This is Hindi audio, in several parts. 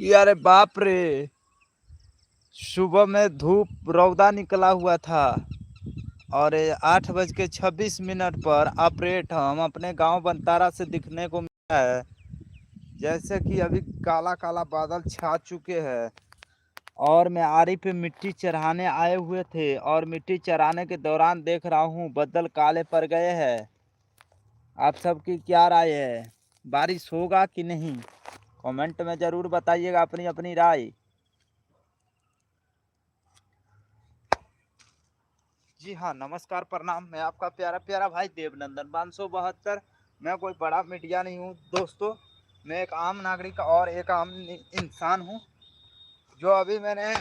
अरे बाप रे। सुबह में धूप रौदा निकला हुआ था और 8:26 पर ऑपरेट हम अपने गांव बनतारा से दिखने को मिला है। जैसे कि अभी काला काला बादल छा चुके हैं और मैं आरी पे मिट्टी चढ़ाने आए हुए थे और मिट्टी चढ़ाने के दौरान देख रहा हूँ बादल काले पड़ गए हैं। आप सबकी क्या राय है, बारिश होगा कि नहीं? कमेंट में ज़रूर बताइएगा अपनी अपनी राय। जी हाँ, नमस्कार, प्रणाम। मैं आपका प्यारा प्यारा भाई देवनंदन 572। मैं कोई बड़ा मीडिया नहीं हूँ दोस्तों। मैं एक आम नागरिक और एक आम इंसान हूँ जो अभी मैंने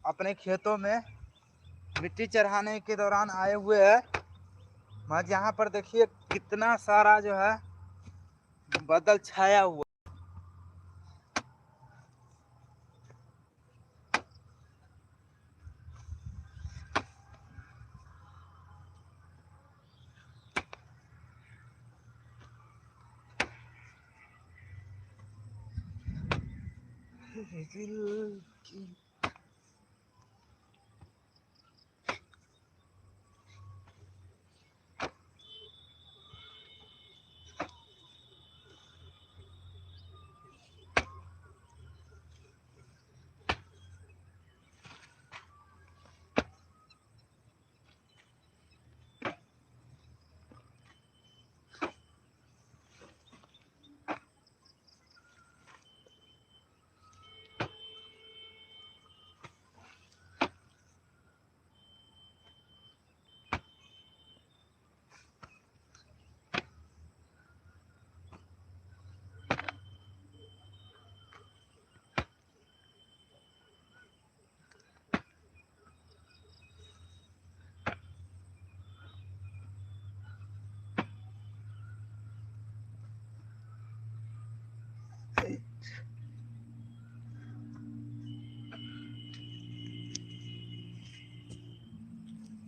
अपने खेतों में मिट्टी चढ़ाने के दौरान आए हुए हैं। मैं यहाँ पर देखिए कितना सारा जो है बादल छाया हुआ।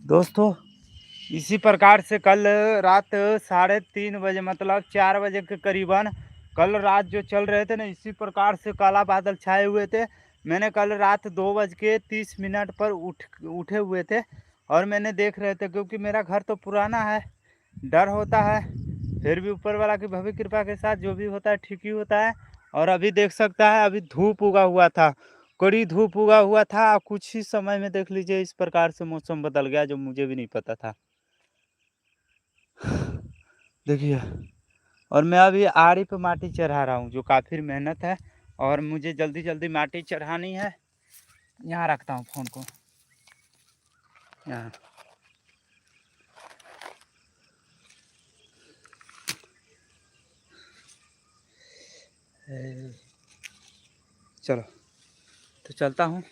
दोस्तों, इसी प्रकार से कल रात 3:30 मतलब 4 बजे के करीबन कल रात जो चल रहे थे ना, इसी प्रकार से काला बादल छाए हुए थे। मैंने कल रात 2:30 पर उठे हुए थे और मैंने देख रहे थे, क्योंकि मेरा घर तो पुराना है, डर होता है। फिर भी ऊपर वाला की भव्य कृपा के साथ जो भी होता है ठीक ही होता है। और अभी देख सकता है, अभी धूप उगा हुआ था, कड़ी धूप उगा हुआ था। कुछ ही समय में देख लीजिए इस प्रकार से मौसम बदल गया, जो मुझे भी नहीं पता था। देखिए, और मैं अभी आरी पे माटी चढ़ा रहा हूँ, जो काफ़ी मेहनत है और मुझे जल्दी जल्दी माटी चढ़ानी है। यहाँ रखता हूँ फ़ोन को, यहाँ। चलो तो चलता हूँ।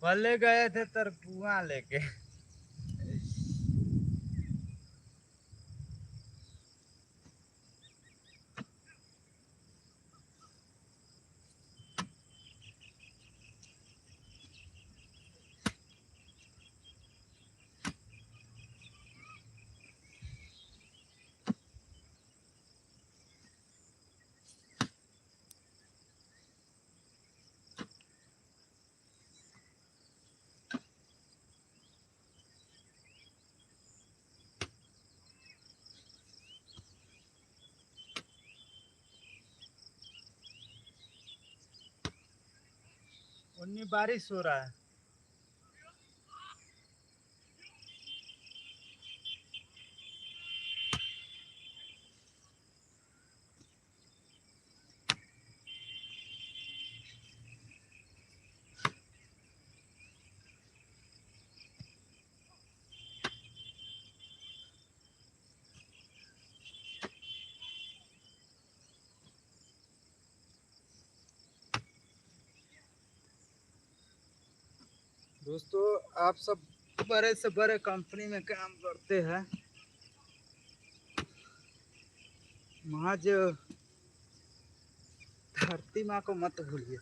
पहले गए थे तरकुआ लेके। उन्नी बारिश हो रहा है। दोस्तों आप सब बड़े से बड़े कंपनी में काम करते हैं, महज धरती माँ को मत भूलिए।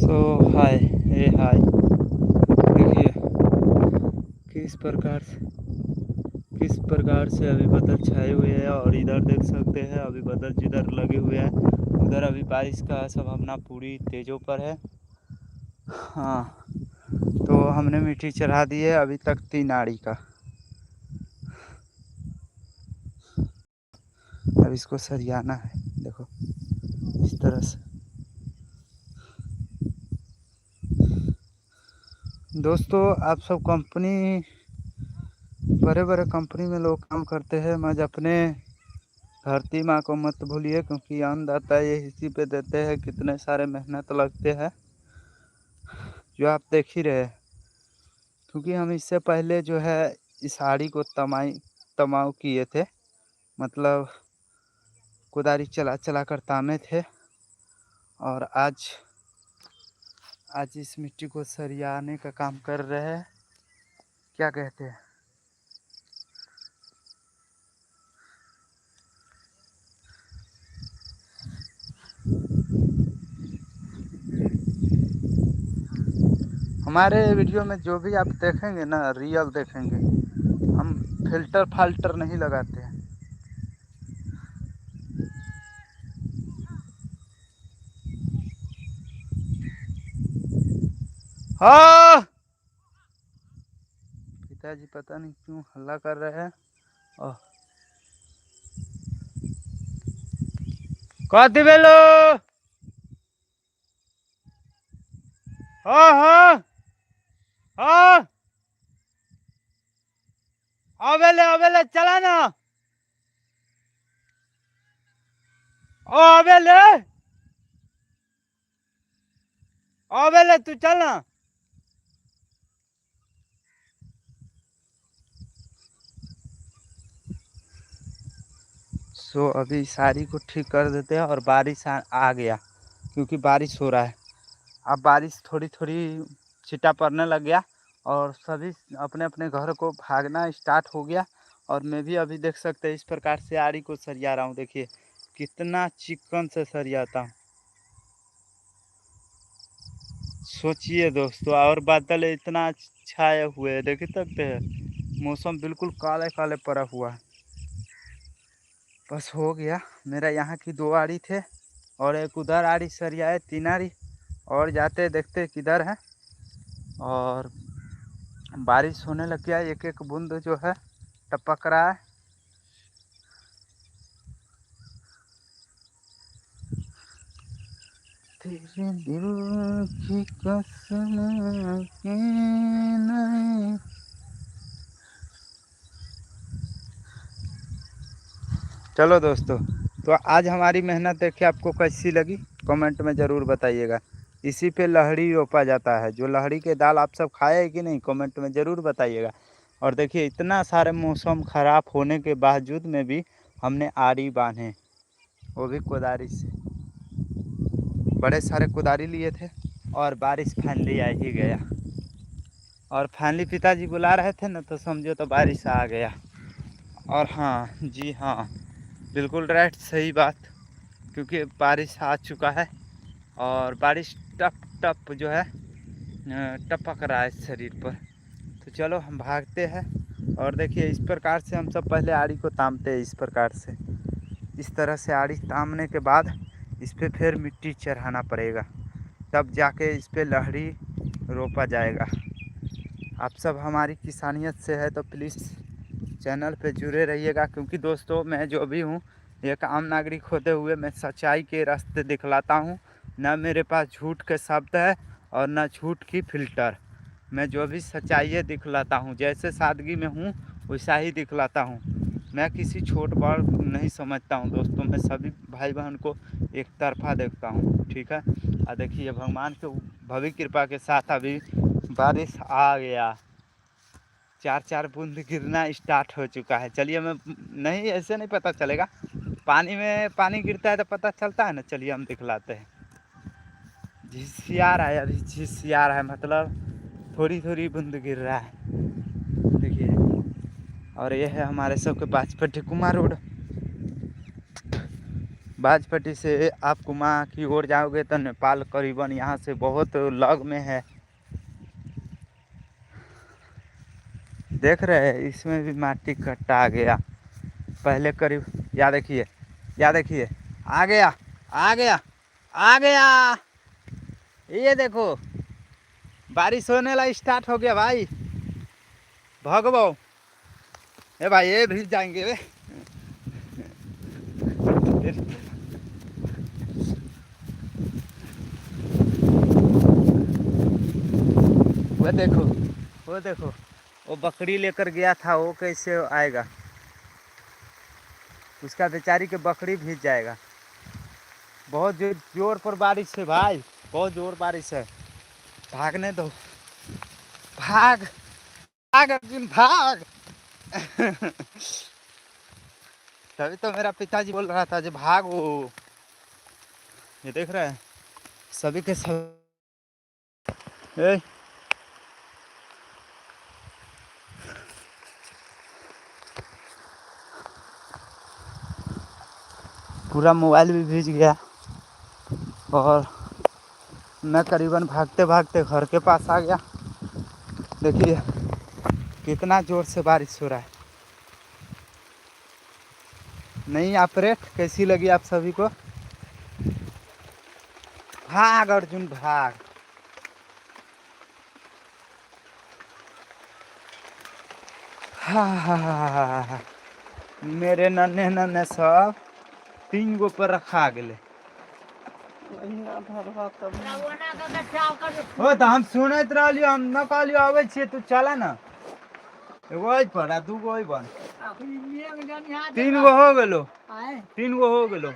सो हाय, हे हाय, देखिए किस प्रकार से अभी बादल छाए हुए हैं, और इधर देख सकते हैं अभी बादल जिधर लगे हुए हैं उधर अभी बारिश का संभावना पूरी तेजों पर है। हाँ, तो हमने मिट्टी चढ़ा दी है अभी तक 3 आड़ी का। अब इसको सरियाना है, देखो इस तरह से। दोस्तों आप सब बड़े बड़े कंपनी में लोग काम करते हैं, मज अपने धरती माँ को मत भूलिए, क्योंकि अन्नदाता ये इसी पे देते हैं। कितने सारे मेहनत लगते हैं जो आप देख ही रहे हैं। क्योंकि हम इससे पहले जो है इस आड़ी को तमाऊ किए थे, मतलब कुदारी चला चला कर तामे थे, और आज इस मिट्टी को सरियाने का काम कर रहे हैं। क्या कहते हैं? हमारे वीडियो में जो भी आप देखेंगे ना, रियल देखेंगे, हम फिल्टर फाल्टर नहीं लगाते हैं। हाँ, पिताजी पता नहीं क्यों हल्ला कर रहे हैं। ओह, कथी भेलो? हाँ हाँ हाँ, अबेले चला ना। ओ अबेले तू चल ना। सो अभी सारी को ठीक कर देते हैं और बारिश आ गया क्योंकि बारिश हो रहा है। अब बारिश थोड़ी थोड़ी छिटा पड़ने लग गया और सभी अपने अपने घर को भागना स्टार्ट हो गया। और मैं भी अभी देख सकते हैं इस प्रकार से आरी को सरिया रहा हूँ। देखिए कितना चिकन से सरियाता हूँ। सोचिए दोस्तों, और बादल इतना छाए हुए हैं, देख सकते हैं मौसम बिल्कुल काले काले पड़ा हुआ है। बस हो गया। मेरा यहाँ की 2 आरी थे और एक उधर आरी सरिया है, 3 आरी और जाते देखते किधर है। और बारिश होने लग गया, एक एक बूंद जो है टपक रहा है। तेरे दिल की कसम के नहीं। चलो दोस्तों, तो आज हमारी मेहनत देखिए आपको कैसी लगी कमेंट में ज़रूर बताइएगा। इसी पे लहड़ी रोपा जाता है। जो लहड़ी के दाल आप सब खाए हैं कि नहीं, कमेंट में ज़रूर बताइएगा। और देखिए इतना सारे मौसम ख़राब होने के बावजूद में भी हमने आरी बांधे, वो भी कुदारी से। बड़े सारे कुदारी लिए थे और बारिश फाइनली आ ही गया। और फाइनली पिताजी बुला रहे थे ना, तो समझो तो बारिश आ गया। और हाँ जी हाँ, बिल्कुल राइट, सही बात, क्योंकि बारिश आ चुका है और बारिश टप टप जो है टपक रहा है शरीर पर। तो चलो हम भागते हैं। और देखिए इस प्रकार से हम सब पहले आड़ी को तामते हैं। इस प्रकार से, इस तरह से आड़ी तामने के बाद इस पर फिर मिट्टी चढ़ाना पड़ेगा, तब जाके इस पर लहड़ी रोपा जाएगा। आप सब हमारी किसानियत से है तो प्लीज़ चैनल पे जुड़े रहिएगा, क्योंकि दोस्तों मैं जो भी हूँ एक आम नागरिक होते हुए मैं सच्चाई के रास्ते दिखलाता हूँ। ना मेरे पास झूठ के शब्द है और ना झूठ की फ़िल्टर। मैं जो भी सच्चाई दिखलाता हूँ, जैसे सादगी में हूँ वैसा ही दिखलाता हूँ। मैं किसी छोट बड़ नहीं समझता हूँ दोस्तों, मैं सभी भाई बहन को एक तरफा देखता हूँ, ठीक है। और देखिए भगवान के भव्य कृपा के साथ अभी बारिश आ गया, 4 बूंद गिरना स्टार्ट हो चुका है। चलिए, मैं नहीं, ऐसे नहीं पता चलेगा, पानी में पानी गिरता है तो पता चलता है ना। चलिए हम दिखलाते हैं। झिसिया रहा है, अभी झिसिया रहा है, मतलब थोड़ी थोड़ी बूंद गिर रहा है, देखिए। और ये है हमारे सबके बाजपट्टी कुमार रोड। बाजपट्टी से आप कुमा की ओर जाओगे तो नेपाल करीबन यहाँ से बहुत लग में है। देख रहे हैं, इसमें भी माटी कट्टा आ गया। पहले करीब, या देखिए, या देखिए, आ गया, आ गया, आ गया। ये देखो बारिश होने ला स्टार्ट हो गया भाई। भगवो ए भाई, ये भीग जाएंगे वे। वो देखो, वो देखो, वो बकरी लेकर गया था, वो कैसे आएगा? उसका बेचारी के बकरी भीग जाएगा। बहुत जोर पर बारिश है भाई, बहुत जोर बारिश है। भागने दो, भाग, भाग अर्जुन भाग। तभी तो मेरा पिताजी बोल रहा था जो भागो। ये देख रहे हैं सभी के सब। ए, पूरा मोबाइल भी भीग गया और मैं करीबन भागते भागते घर के पास आ गया। देखिए कितना जोर से बारिश हो रहा है। नहीं ऑपरेट कैसी लगी आप सभी को? भाग अर्जुन भाग। हा हा हा हा, मेरे नन्हे नन्हे सब 3 गो पर रखा गए। हो तो हम सुनत रहियो, हम न कहलियो आवे छिए, तू चला ना। एगो आई पड़ा, दू गो आई बन, आखिर इंडिया में जानी हाथ तीन गो हो गेलो, आए 3 गो हो गेलो।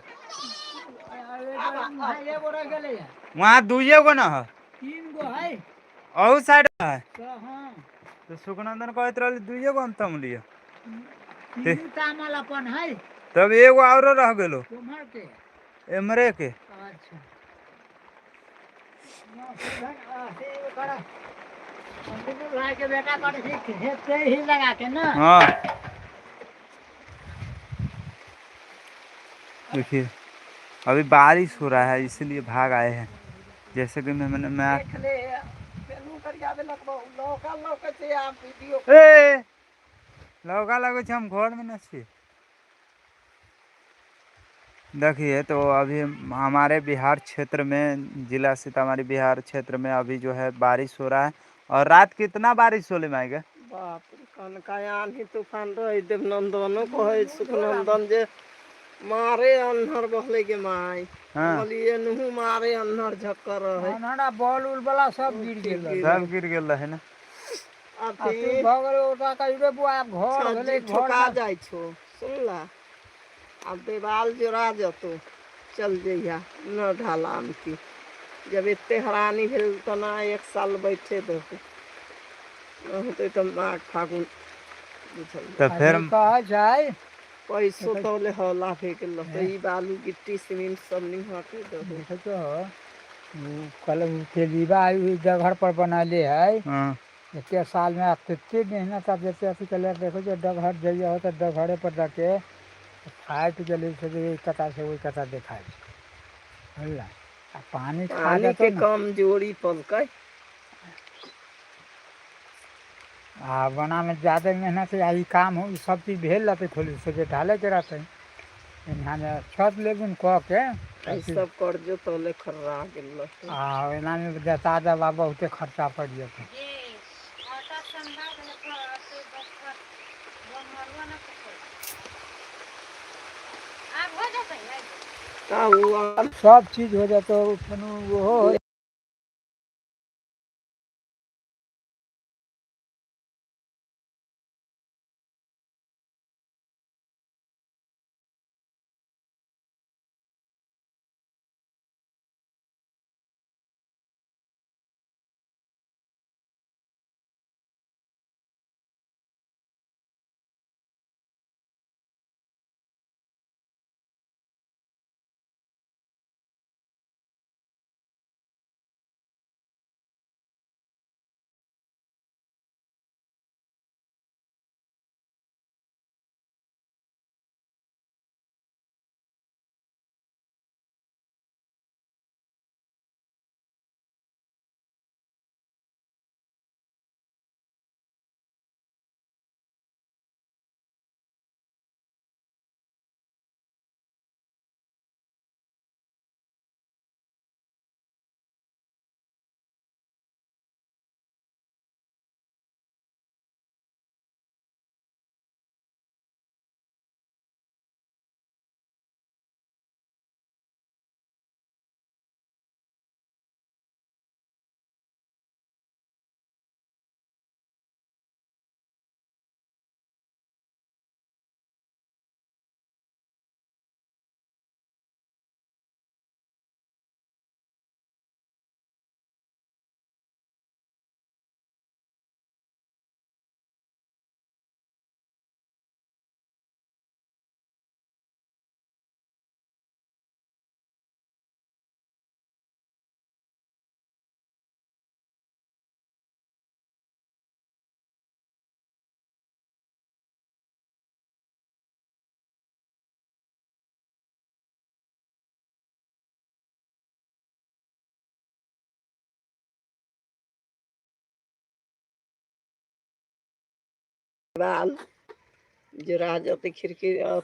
ये बोरा गेले है वहाँ दुइये गो ना है, 3 गो है और साइड है तो हाँ तो सुखनंदन कहत रहल दुइये गो हम तम लिए। तीनू तामल अपन है तब एगो औरो रह गेलो तुम्हार के एमरे के। अच्छा ना सुधन से ओकरा कंटिन्यू भाई के बेटा कर खेत से ही लगा के ना हाँ देखिए अभी बारिश हो रहा है इसलिए भाग आए हैं। जैसे कि मैं देख ले पेलू कर जावे लगबो लोकल लोक से आप वीडियो ए लौका लगे छे हम घर में न छी। देखिए तो अभी हमारे बिहार क्षेत्र में, जिला सीतामढ़ी बिहार क्षेत्र में अभी जो है बारिश हो रहा है। और रात कितना बारिश होले मायके बाप रे कन कायान ही तूफान रही देवनंदनो कहे सुखनंदन जे मारे अन्हर बहले के माई हाँ बोलिए नहु मारे अन्हर झक्कर रहे अन्हरा बॉल उल वाला सब गिर गेल सब गिर गेल रहे ना। अथी भगल ओटा कइबे बुआ घर भेले ठोका जाय छो सुनला अब देवाल जोड़ा जतो चल जइया न ढालाम की जब इतने हरानी भेल तना 1 साल बैठे दो होते तो माघ फागुन तो फिर कहा जाए पैसो तो ले हौला फेंक लो तो ई बालू गिट्टी सीमेंट सब नहीं हटे दो देखो तो कल के दीवा जगह पर बना ले है हाँ इतने साल में कितनी मेहनत अब जैसे अथी कलर देखो जो डगहर जइया हो तो डगहरे पर जाके फाइट जले से एक कथा से वही कथा दिखाई होला पानी खा के कम जोड़ी पलकै आ बना में ज़्यादा मेहनत से आई काम हो सब चीज़ भेल रहते थोड़ी से ढाले के रहते यहाँ में छत लेकिन कह के सब कर्जो तौले खर्रा गेल आ एना में जता दबा बहुते खर्चा पड़ जाते सब चीज हो जाता वो बाल जो राजते खिड़की